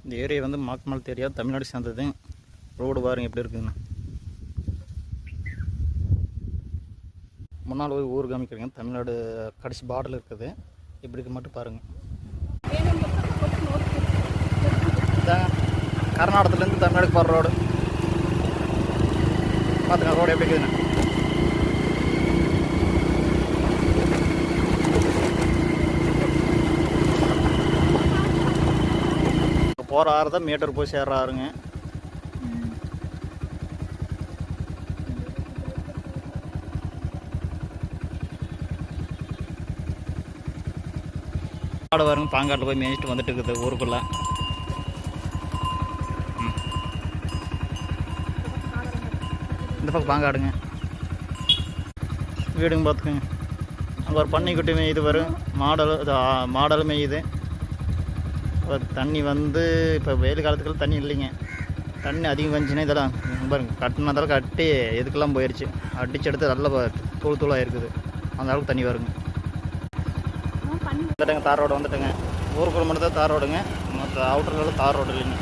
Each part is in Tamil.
இந்த ஏரியா வந்து மாக்கமல் ஏரியா, தமிழ்நாடு சேர்ந்தது. ரோடு பாருங்க எப்படி இருக்குதுன்னு. முன்னால் ஒரு ஊர் காமிக்கிறீங்க, தமிழ்நாடு கடைசி பார்டரில் இருக்குது. இப்படி இருக்கு மட்டும் பாருங்கள். இதாங்க கர்நாடகத்துலேருந்து தமிழ்நாடுக்கு போகிற ரோடு. பார்த்துங்க ரோடு எப்படி இருக்குதுன்னு. போகிற ஆறு தான் மீட்டர் போய் சேர்றாருங்க. ஆடு வருங்க, பாங்காட்டில் போய் மேய்ச்சிட்டு வந்துட்டு இருக்குது ஊருக்குள்ளே. இந்த பக்கம் பாங்காடுங்க. வீடுங்க பார்த்துக்குங்க. அங்கே ஒரு பன்னிக்குட்டி மேயுது வரும். மாடல் மேயுது. தண்ணி வந்து இப்போ வெயில் காலத்துக்குள்ள தண்ணி இல்லைங்க. தண்ணி அதிகம் வந்துச்சுன்னா இதெல்லாம் பாருங்க, கட்டினதெல்லாம் கட்டி எதுக்கெல்லாம் போயிடுச்சு. அடிச்சு எடுத்து நல்லா தூள் தூளாக இருக்குது. அந்த அளவுக்கு தண்ணி வருங்க. வந்துட்டுங்க தார் ரோடு வந்துட்டுங்க. ஊருக்குள்ள மட்டும் தான் தார் ரோடுங்க, மற்ற அவுட்டரில் தார் ரோடு இல்லைங்க.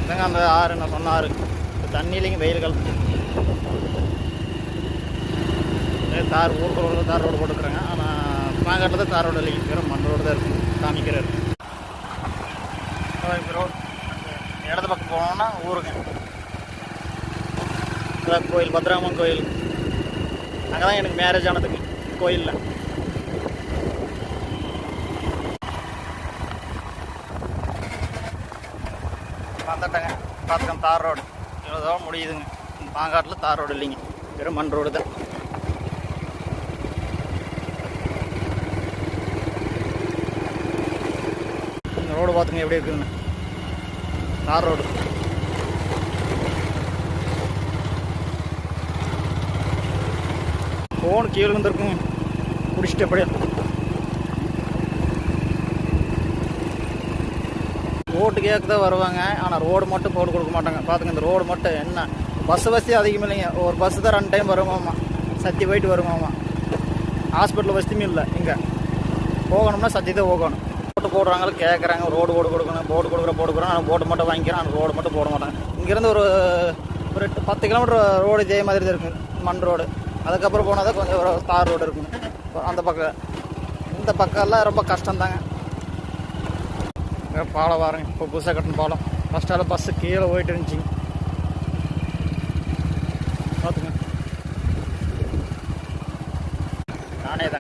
இல்லைங்க அந்த ஆறு நான் சொன்ன ஆறு தண்ணி இல்லைங்க வெயில் காலத்துக்கு. தார் ஊருக்குள்ள தார் ரோடு போட்டுக்கிறாங்க. ஆனால் பாங்காட்டில் தான் தார் ரோடு இல்லைங்க, வெறும் மண் ரோடு தான் இருக்கும். காமிக்கிறார் ரோடு. இடது பக்கம் போனோம்னா ஊருங்க. கோயில் பத்ராமன் கோயில், அங்கே தான் எனக்கு மேரேஜ் ஆனதுங்க கோயிலில். வந்துட்டேங்க பார்த்துக்கோங்க தார் ரோடு. இவ்வளோ தூரம் முடியுதுங்க. பாங்காட்டில் தார் ரோடு இல்லைங்க, வெறும் மண் ரோடு தான். இந்த ரோடு பார்த்துங்க எப்படி இருக்குதுங்க. தார் ரோடு. ஃபோன் கீழே வந்துருக்குங்க, குடிச்சிட்டு அப்படியே. ரோட்டு கேட்க தான் வருவாங்க, ஆனால் ரோடு மட்டும் போட்டு கொடுக்க மாட்டாங்க. பார்த்துங்க இந்த ரோடு மட்டும் என்ன பஸ் வசதி அதிகம் இல்லைங்க. ஒரு பஸ்ஸு தான் 2 டைம் வருமாமா. சத்தி போயிட்டு வருமாமா. ஹாஸ்பிட்டல் வசதியும் இல்லை இங்கே. போகணும்னா சத்தி தான் போகணும். போட்டு போடுறாங்க, கேட்குறாங்க ரோடு போட்டு கொடுக்கணும். போட்டு கொடுக்குறோம். ஆனால் போட்டு மட்டும் வாங்கிக்கிறோம், ஆனால் ரோடு மட்டும் போட மாட்டாங்க. இங்கேருந்து ஒரு 10 கிலோமீட்டர் ரோடு இதே மாதிரி தான் இருக்குது, மண் ரோடு. அதுக்கப்புறம் போனால் தான் கொஞ்சம் ஒரு தார் ரோடு இருக்குங்க அந்த பக்கம். இந்த பக்கம்லாம் ரொம்ப கஷ்டம்தாங்க. பாலம் வாருங்க, இப்போ புதுசாக கட்டின பாலம். ஃபஸ்ட்டால் பஸ்ஸு கீழே போயிட்டு இருந்துச்சிங்க.